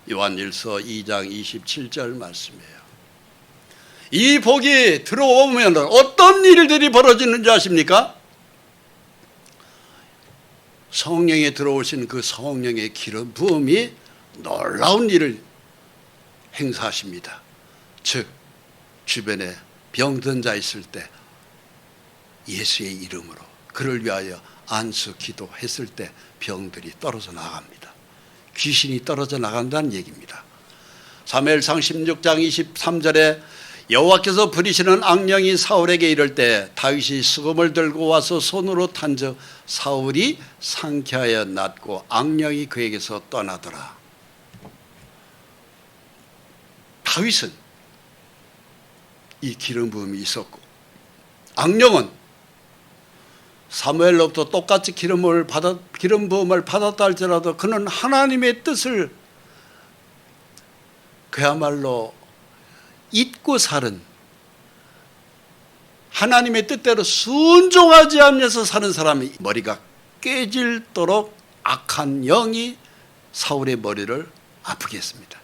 요한일서 2장 27절 말씀이에요. 이 복이 들어오면 어떤 일들이 벌어지는지 아십니까? 성령에 들어오신 그 성령의 기름 부음이 놀라운 일을 행사하십니다. 즉 주변에 병든 자 있을 때 예수의 이름으로 그를 위하여 안수 기도했을 때 병들이 떨어져 나갑니다. 귀신이 떨어져 나간다는 얘기입니다. 사무엘상 16장 23절에 여호와께서 부리시는 악령이 사울에게 이를 때 다윗이 수금을 들고 와서 손으로 탄즉 사울이 상쾌하여 낫고 악령이 그에게서 떠나더라. 다윗은 이 기름 부음이 있었고 악령은 사무엘로부터 똑같이 기름 부음을 받았다 할지라도 그는 하나님의 뜻을 그야말로 잊고 사는, 하나님의 뜻대로 순종하지 않으면서 사는 사람이 머리가 깨질도록 악한 영이 사울의 머리를 아프게 했습니다.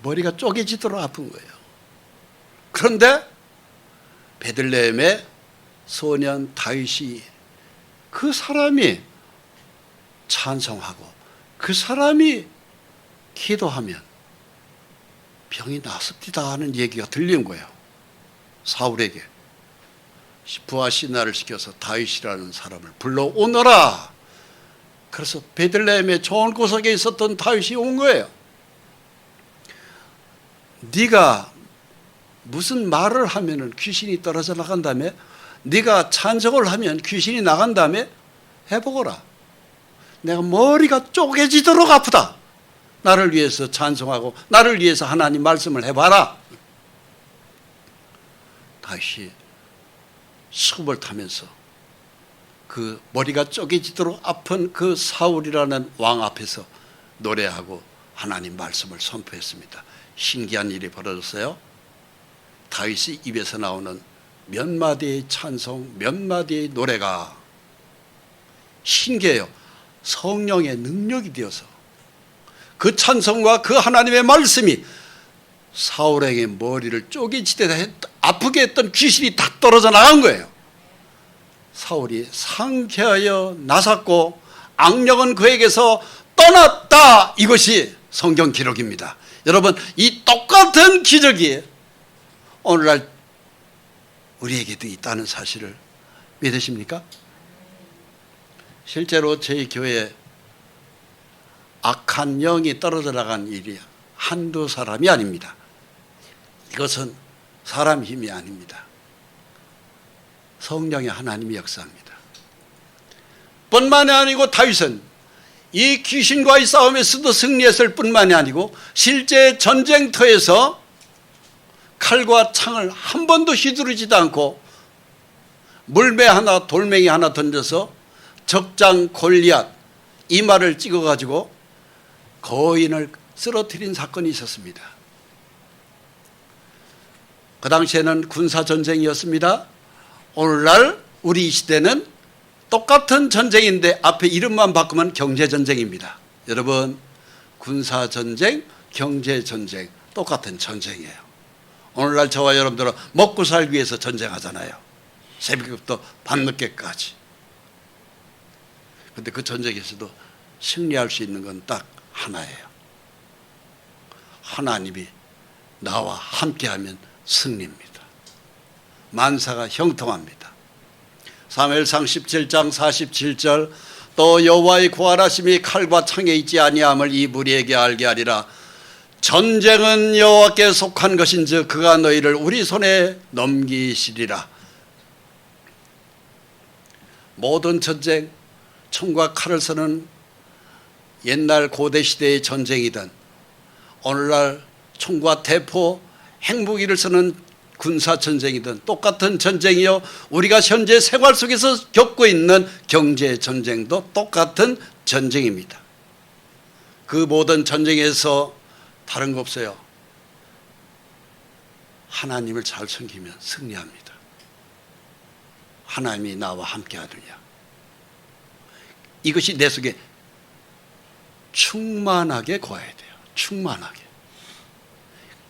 머리가 쪼개지도록 아픈 거예요. 그런데 베들레헴의 소년 다윗이 그 사람이 찬송하고 그 사람이 기도하면 병이 낫습니다 하는 얘기가 들린 거예요. 사울에게 부하 신하를 시켜서 다윗이라는 사람을 불러오너라. 그래서 베들레헴의 좋은 구석에 있었던 다윗이 온 거예요. 네가 무슨 말을 하면 귀신이 떨어져 나간다며? 네가 찬송을 하면 귀신이 나간다며? 해보거라. 내가 머리가 쪼개지도록 아프다. 나를 위해서 찬송하고 나를 위해서 하나님 말씀을 해봐라. 다시 수금을 타면서 그 머리가 쪼개지도록 아픈 그 사울이라는 왕 앞에서 노래하고 하나님 말씀을 선포했습니다. 신기한 일이 벌어졌어요. 다윗의 입에서 나오는 몇 마디의 찬송, 몇 마디의 노래가 신기해요. 성령의 능력이 되어서 그 찬송과 그 하나님의 말씀이 사울에게 머리를 쪼개지듯 아프게 했던 귀신이 다 떨어져 나간 거예요. 사울이 상쾌하여 나섰고 악령은 그에게서 떠났다. 이것이 성경 기록입니다. 여러분, 이 똑같은 기적이 오늘날 우리에게도 있다는 사실을 믿으십니까? 실제로 저희 교회에 악한 영이 떨어져 나간 일이 한두 사람이 아닙니다. 이것은 사람 힘이 아닙니다. 성령의 하나님이 역사합니다. 뿐만이 아니고 다윗은 이 귀신과의 싸움에서도 승리했을 뿐만이 아니고 실제 전쟁터에서 칼과 창을 한 번도 휘두르지도 않고 물매 하나 돌멩이 하나 던져서 적장 골리앗 이마를 찍어가지고 거인을 쓰러뜨린 사건이 있었습니다. 그 당시에는 군사전쟁이었습니다. 오늘날 우리 시대는 똑같은 전쟁인데 앞에 이름만 바꾸면 경제전쟁입니다. 여러분, 군사전쟁, 경제전쟁 똑같은 전쟁이에요. 오늘날 저와 여러분들은 먹고 살기 위해서 전쟁하잖아요. 새벽부터 밤늦게까지. 그런데 그 전쟁에서도 승리할 수 있는 건 딱 하나예요. 하나님이 나와 함께하면 승리입니다. 만사가 형통합니다. 사무엘상 17장 47절 또 여호와의 구하라심이 칼과 창에 있지 아니함을 이 무리에게 알게 하리라. 전쟁은 여호와께 속한 것인즉 그가 너희를 우리 손에 넘기시리라. 모든 전쟁, 총과 칼을 쓰는 옛날 고대 시대의 전쟁이든 오늘날 총과 대포, 핵무기를 쓰는 군사전쟁이든 똑같은 전쟁이요, 우리가 현재 생활 속에서 겪고 있는 경제전쟁도 똑같은 전쟁입니다. 그 모든 전쟁에서 다른 거 없어요. 하나님을 잘 섬기면 승리합니다. 하나님이 나와 함께 하느냐. 이것이 내 속에 충만하게 거해야 돼요. 충만하게.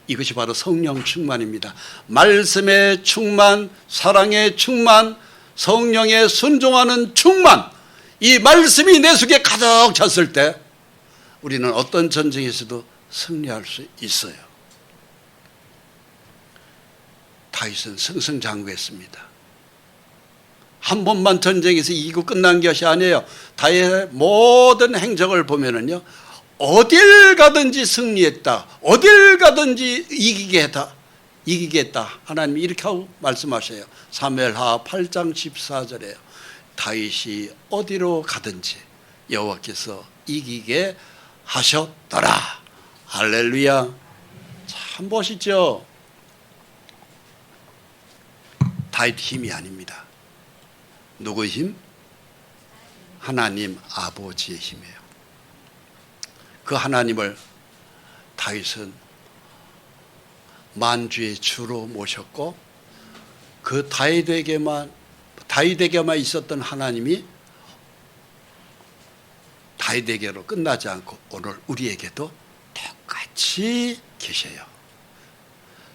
이것이 바로 성령 충만입니다. 말씀의 충만, 사랑의 충만, 성령에 순종하는 충만. 이 말씀이 내 속에 가득 찼을 때 우리는 어떤 전쟁에서도 승리할 수 있어요. 다윗은 승승장구했습니다. 한 번만 전쟁에서 이기고 끝난 것이 아니에요. 다윗의 모든 행적을 보면은요, 어딜 가든지 승리했다, 어딜 가든지 이기겠다. 하나님이 이렇게 하고 말씀하셔요. 사무엘하 8장 14절에요. 다윗이 어디로 가든지 여호와께서 이기게 하셨더라. 할렐루야. 참 멋있죠. 다윗 힘이 아닙니다. 누구 힘? 하나님 아버지의 힘이에요. 그 하나님을 다윗은 만주의 주로 모셨고, 그 다윗에게만 있었던 하나님이 다윗에게로 끝나지 않고 오늘 우리에게도 똑같이 계셔요.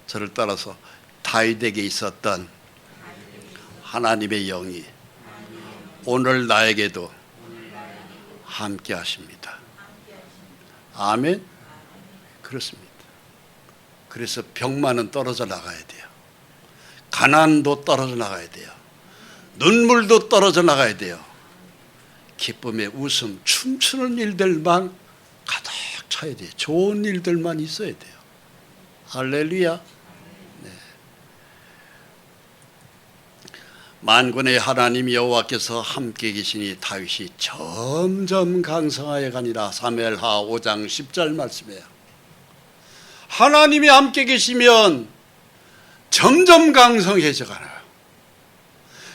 저를 따라서 다윗에게 있었던 하나님의 영이 오늘 나에게도 함께 하십니다. 아멘. 그렇습니다. 그래서 병만은 떨어져 나가야 돼요. 가난도 떨어져 나가야 돼요. 눈물도 떨어져 나가야 돼요. 기쁨의 웃음, 춤추는 일들만 가득 차야 돼요. 좋은 일들만 있어야 돼요. 할렐루야. 네. 만군의 하나님 여호와께서 함께 계시니 다윗이 점점 강성하여 가니라. 사무엘하 5장 10절 말씀이에요. 하나님이 함께 계시면 점점 강성해져 가요.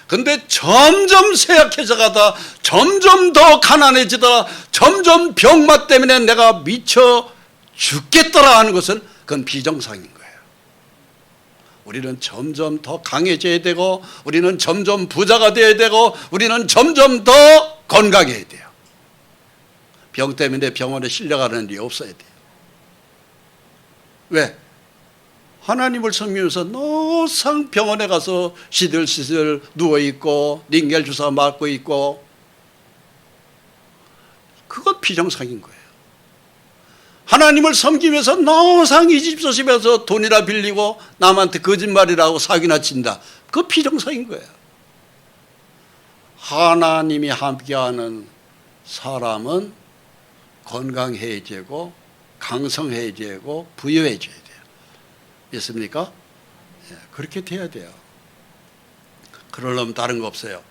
근데 점점 쇠약해져 가다, 점점 더 가난해지다, 점점 병맛 때문에 내가 미쳐 죽겠더라 하는 것은 그건 비정상인 거예요. 우리는 점점 더 강해져야 되고, 우리는 점점 부자가 되어야 되고, 우리는 점점 더 건강해야 돼요. 병 때문에 병원에 실려가는 일이 없어야 돼요. 왜? 하나님을 섬기면서 노상 병원에 가서 시들시들 누워있고 링겔 주사 맞고 있고, 그건 비정상인 거예요. 하나님을 섬기면서 노상 이 집 저 집에서 돈이나 빌리고 남한테 거짓말이라고 사기나 친다, 그거 비정상인 거예요. 하나님이 함께하는 사람은 건강해지고 강성해지고 부유해져야 돼요. 믿습니까? 그렇게 돼야 돼요. 그러려면 다른 거 없어요.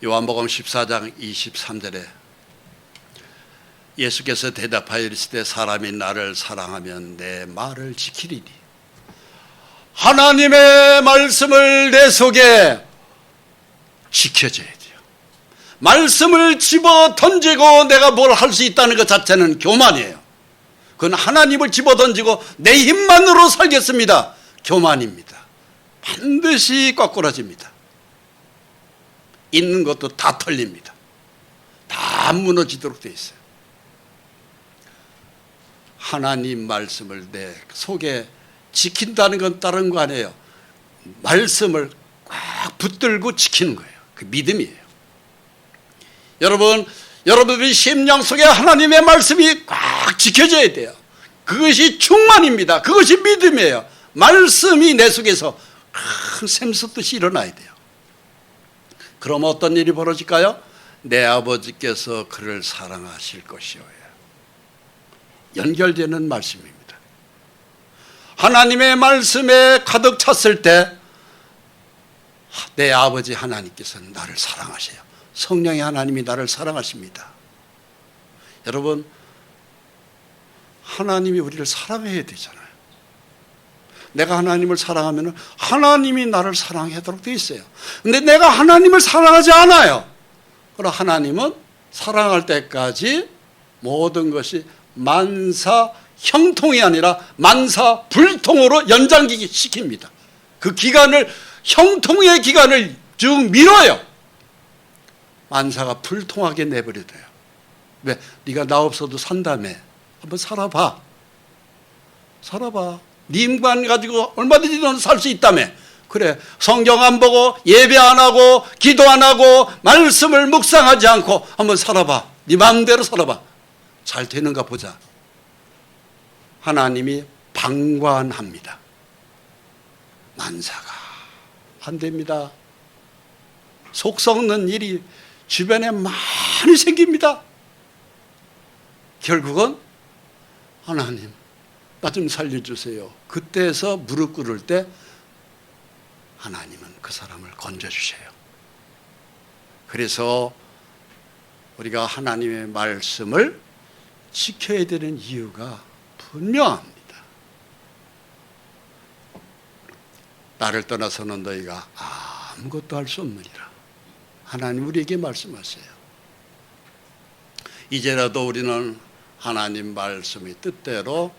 요한복음 14장 23절에 예수께서 대답하여 이르시되 사람이 나를 사랑하면 내 말을 지키리니. 하나님의 말씀을 내 속에 지켜져야 돼요. 말씀을 집어 던지고 내가 뭘 할 수 있다는 것 자체는 교만이에요. 그건 하나님을 집어던지고 내 힘만으로 살겠습니다, 교만입니다. 반드시 거꾸라집니다. 있는 것도 다 털립니다. 다 무너지도록 되어 있어요. 하나님 말씀을 내 속에 지킨다는 건 다른 거 아니에요. 말씀을 꽉 붙들고 지키는 거예요. 그 믿음이에요. 여러분들이 심령 속에 하나님의 말씀이 꽉 지켜져야 돼요. 그것이 충만입니다. 그것이 믿음이에요. 말씀이 내 속에서 큰 샘 솟듯이 일어나야 돼요. 그럼 어떤 일이 벌어질까요? 내 아버지께서 그를 사랑하실 것이요. 연결되는 말씀입니다. 하나님의 말씀에 가득 찼을 때 내 아버지 하나님께서는 나를 사랑하셔요. 성령의 하나님이 나를 사랑하십니다. 여러분, 하나님이 우리를 사랑해야 되잖아요. 내가 하나님을 사랑하면 하나님이 나를 사랑하도록 되어 있어요. 근데 내가 하나님을 사랑하지 않아요. 그럼 하나님은 사랑할 때까지 모든 것이 만사 형통이 아니라 만사 불통으로 연장시킵니다. 그 기간을, 형통의 기간을 쭉 미뤄요. 만사가 불통하게 내버려둬요. 왜? 네가 나 없어도 산다며. 한번 살아봐. 네 인간 가지고 얼마든지 넌 살 수 있다며. 그래, 성경 안 보고 예배 안 하고 기도 안 하고 말씀을 묵상하지 않고 한번 살아봐. 네 마음대로 살아봐. 잘 되는가 보자. 하나님이 방관합니다. 만사가 안 됩니다. 속 썩는 일이 주변에 많이 생깁니다. 결국은 하나님, 나 좀 살려주세요. 그때에서 무릎 꿇을 때 하나님은 그 사람을 건져주세요. 그래서 우리가 하나님의 말씀을 지켜야 되는 이유가 분명합니다. 나를 떠나서는 너희가 아무것도 할 수 없느니라. 하나님 우리에게 말씀하세요. 이제라도 우리는 하나님 말씀의 뜻대로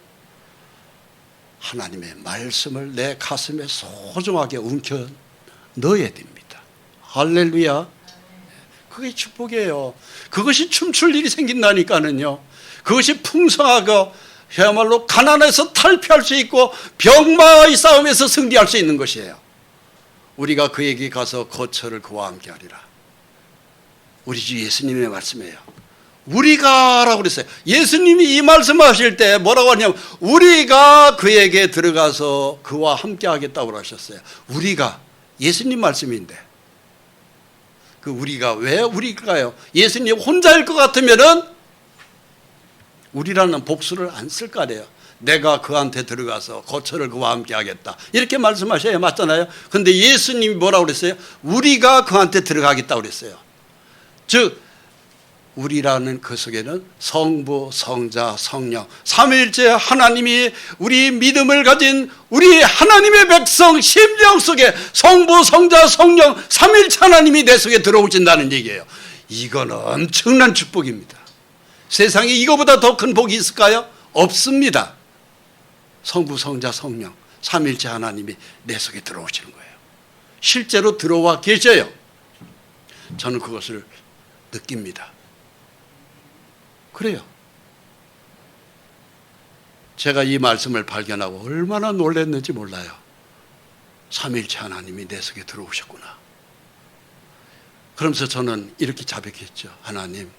하나님의 말씀을 내 가슴에 소중하게 움켜 넣어야 됩니다. 할렐루야. 그게 축복이에요. 그것이 춤출 일이 생긴다니까는요. 그것이 풍성하고 그야말로 가난에서 탈피할 수 있고 병마의 싸움에서 승리할 수 있는 것이에요. 우리가 그에게 가서 거처를 그와 함께 하리라. 우리 주 예수님의 말씀이에요. 우리가 라고 그랬어요. 예수님이 이 말씀하실 때 뭐라고 하냐면 우리가 그에게 들어가서 그와 함께 하겠다고 하셨어요. 우리가, 예수님 말씀인데 그 우리가 왜 우리가요? 예수님 혼자일 것 같으면은 우리라는 복수를 안 쓸 거 아니에요. 내가 그한테 들어가서 거처를 그와 함께 하겠다 이렇게 말씀하셔야 맞잖아요. 그런데 예수님이 뭐라고 그랬어요? 우리가 그한테 들어가겠다고 그랬어요. 즉 우리라는 그 속에는 성부, 성자, 성령 삼위일체 하나님이 우리 믿음을 가진 우리 하나님의 백성 심령 속에 성부, 성자, 성령 삼위일체 하나님이 내 속에 들어오신다는 얘기예요. 이건 엄청난 축복입니다. 세상에 이거보다 더 큰 복이 있을까요? 없습니다. 성부, 성자, 성령 삼위일체 하나님이 내 속에 들어오시는 거예요. 실제로 들어와 계셔요. 저는 그것을 느낍니다. 그래요. 제가 이 말씀을 발견하고 얼마나 놀랐는지 몰라요. 삼위일체 하나님이 내 속에 들어오셨구나. 그러면서 저는 이렇게 자백했죠. 하나님,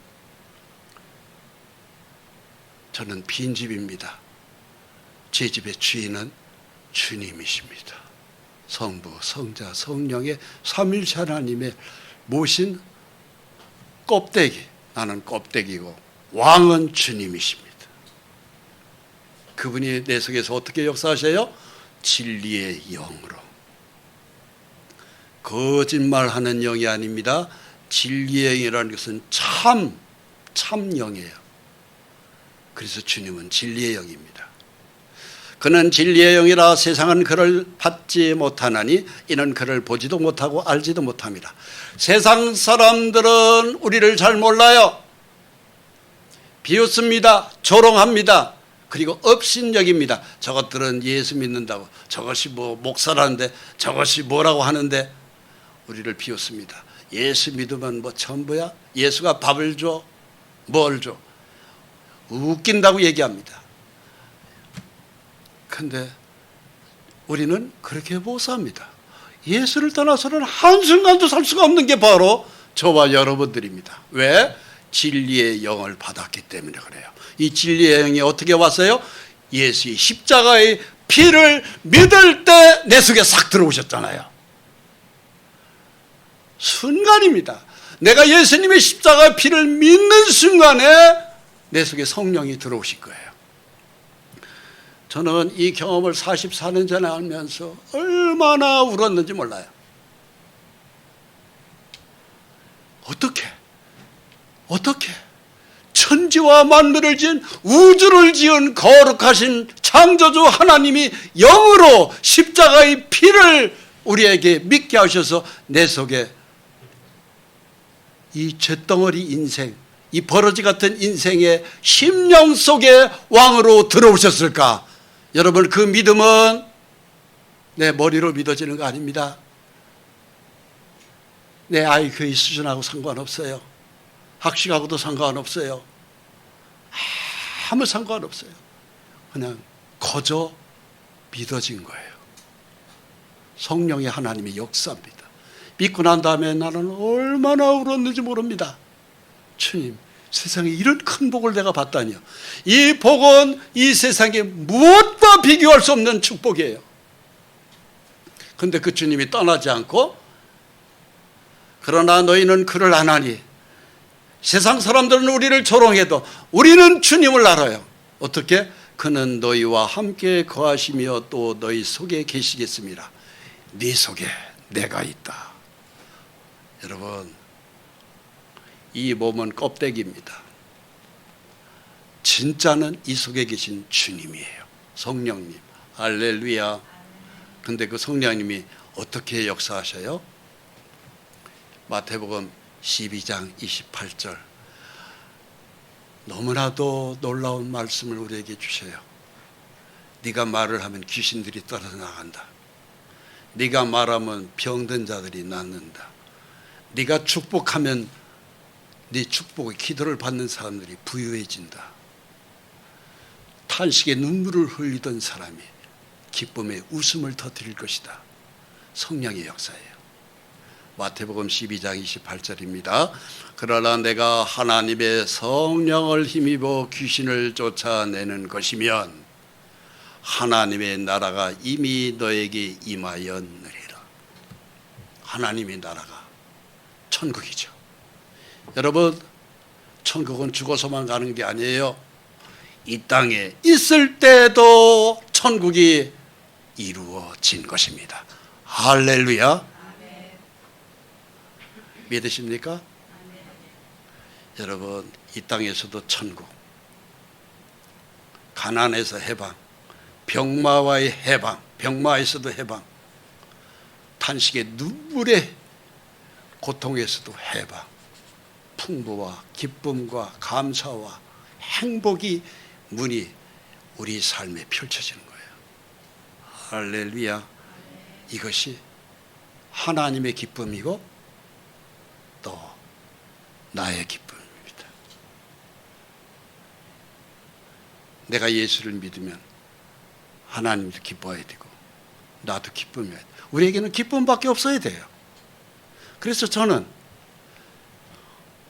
저는 빈집입니다. 제 집의 주인은 주님이십니다. 성부, 성자, 성령의 삼위일체 하나님의 모신 껍데기, 나는 껍데기고 왕은 주님이십니다. 그분이 내 속에서 어떻게 역사하셔요? 진리의 영으로. 거짓말하는 영이 아닙니다. 진리의 영이라는 것은 참 영이에요. 그래서 주님은 진리의 영입니다. 그는 진리의 영이라 세상은 그를 받지 못하나니 이는 그를 보지도 못하고 알지도 못합니다. 세상 사람들은 우리를 잘 몰라요. 비웃습니다. 조롱합니다. 그리고 업신여깁니다. 저것들은 예수 믿는다고, 저것이 뭐 목사라는데, 저것이 뭐라고 하는데 우리를 비웃습니다. 예수 믿으면 뭐 전부야? 예수가 밥을 줘? 뭘 줘? 웃긴다고 얘기합니다. 근데 우리는 그렇게 못 삽니다. 예수를 떠나서는 한순간도 살 수가 없는 게 바로 저와 여러분들입니다. 왜? 진리의 영을 받았기 때문에 그래요. 이 진리의 영이 어떻게 왔어요? 예수의 십자가의 피를 믿을 때 내 속에 싹 들어오셨잖아요. 순간입니다. 내가 예수님의 십자가의 피를 믿는 순간에 내 속에 성령이 들어오실 거예요. 저는 이 경험을 44년 전에 알면서 얼마나 울었는지 몰라요. 어떻게 천지와 만물을 지은 우주를 지은 거룩하신 창조주 하나님이 영으로 십자가의 피를 우리에게 믿게 하셔서 내 속에 이 쇳덩어리 인생, 이 버러지 같은 인생의 심령 속에 왕으로 들어오셨을까? 여러분, 그 믿음은 내 머리로 믿어지는 거 아닙니다. 내 IQ의 수준하고 상관없어요. 학식하고도 상관없어요. 아무 상관없어요. 그냥 거저 믿어진 거예요. 성령의 하나님의 역사입니다. 믿고 난 다음에 나는 얼마나 울었는지 모릅니다. 주님, 세상에 이런 큰 복을 내가 받다니요. 이 복은 이 세상에 무엇과 비교할 수 없는 축복이에요. 그런데 그 주님이 떠나지 않고, 그러나 너희는 그를 안 하니, 세상 사람들은 우리를 조롱해도 우리는 주님을 알아요. 어떻게? 그는 너희와 함께 거하시며 또 너희 속에 계시겠습니다. 네 속에 내가 있다. 여러분, 이 몸은 껍데기입니다. 진짜는 이 속에 계신 주님이에요. 성령님. 할렐루야. 근데 그 성령님이 어떻게 역사하셔요? 마태복음 12장 28절. 너무나도 놀라운 말씀을 우리에게 주셔요. 네가 말을 하면 귀신들이 떨어져 나간다. 네가 말하면 병든 자들이 낫는다. 네가 축복하면 네 축복의 기도를 받는 사람들이 부유해진다. 탄식에 눈물을 흘리던 사람이 기쁨의 웃음을 터뜨릴 것이다. 성령의 역사예요. 마태복음 12장 28절입니다. 그러나 내가 하나님의 성령을 힘입어 귀신을 쫓아내는 것이면 하나님의 나라가 이미 너에게 임하였느니라. 하나님의 나라가 천국이죠. 여러분, 천국은 죽어서만 가는 게 아니에요. 이 땅에 있을 때도 천국이 이루어진 것입니다. 할렐루야. 믿으십니까? 여러분, 이 땅에서도 천국, 가난에서 해방, 병마와의 해방, 병마에서도 해방, 탄식의 눈물의 고통에서도 해방, 풍부와 기쁨과 감사와 행복이 문이 우리 삶에 펼쳐지는 거예요. 할렐루야. 이것이 하나님의 기쁨이고 또 나의 기쁨입니다. 내가 예수를 믿으면 하나님도 기뻐해야 되고 나도 기쁨해야 돼. 우리에게는 기쁨밖에 없어야 돼요. 그래서 저는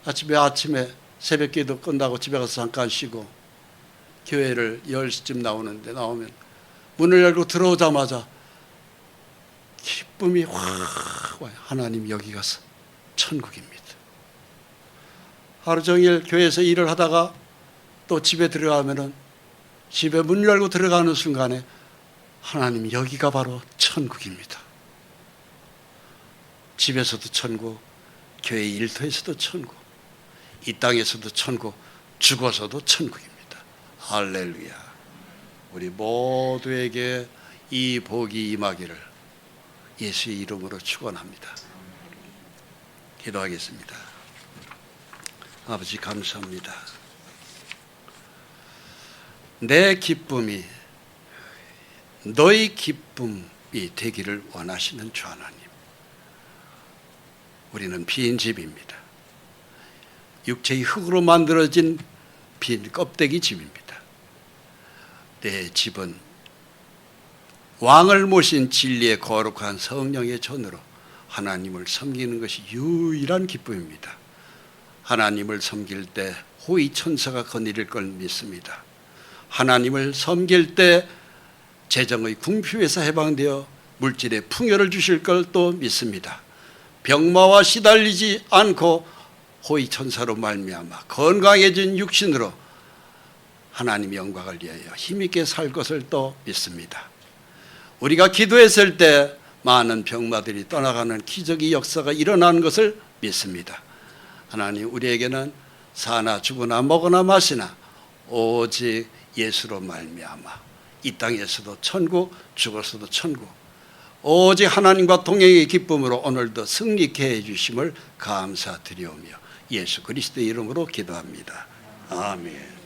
아침에 새벽기도 끝나고 집에 가서 잠깐 쉬고 교회를 10시쯤 나오면 문을 열고 들어오자마자 기쁨이 확 와요. 하나님, 여기 가서 천국입니다. 하루 종일 교회에서 일을 하다가 또 집에 들어가면은 집에 문 열고 들어가는 순간에 하나님, 여기가 바로 천국입니다. 집에서도 천국, 교회 일터에서도 천국, 이 땅에서도 천국, 죽어서도 천국입니다. 할렐루야. 우리 모두에게 이 복이 임하기를 예수의 이름으로 축원합니다. 기도하겠습니다. 아버지, 감사합니다. 내 기쁨이 너희 기쁨이 되기를 원하시는 주 하나님, 우리는 빈 집입니다. 육체의 흙으로 만들어진 빈 껍데기 집입니다. 내 집은 왕을 모신 진리의 거룩한 성령의 전으로 하나님을 섬기는 것이 유일한 기쁨입니다. 하나님을 섬길 때 호의 천사가 거느릴 걸 믿습니다. 하나님을 섬길 때 재정의 궁핍에서 해방되어 물질의 풍요를 주실 걸 또 믿습니다. 병마와 시달리지 않고 호의 천사로 말미암아 건강해진 육신으로 하나님의 영광을 위하여 힘있게 살 것을 또 믿습니다. 우리가 기도했을 때 많은 병마들이 떠나가는 기적의 역사가 일어나는 것을 믿습니다. 하나님, 우리에게는 사나 죽으나 먹으나 마시나 오직 예수로 말미암아 이 땅에서도 천국, 죽어서도 천국, 오직 하나님과 동행의 기쁨으로 오늘도 승리케 해주심을 감사드리오며 예수 그리스도의 이름으로 기도합니다. 아멘.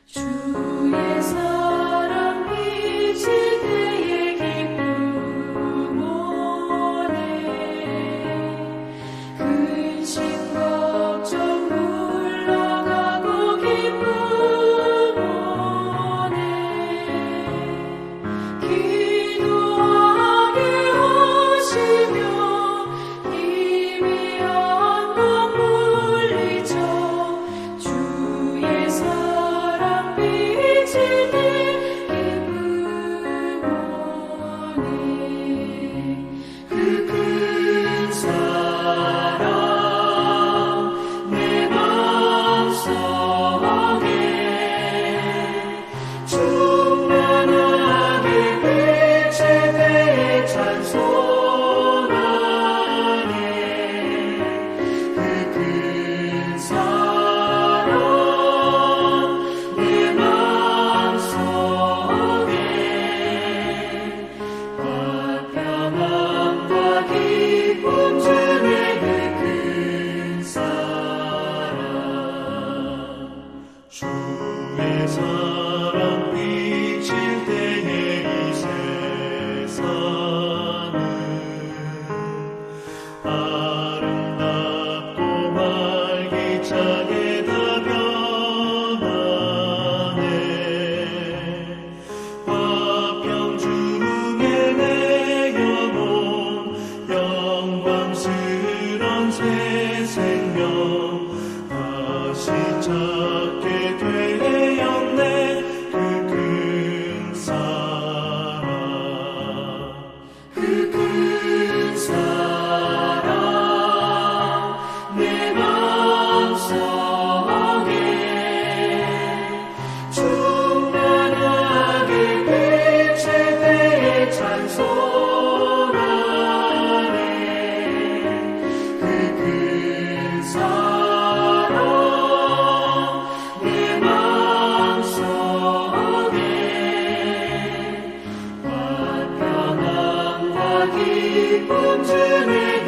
주의 사랑 기쁨 주네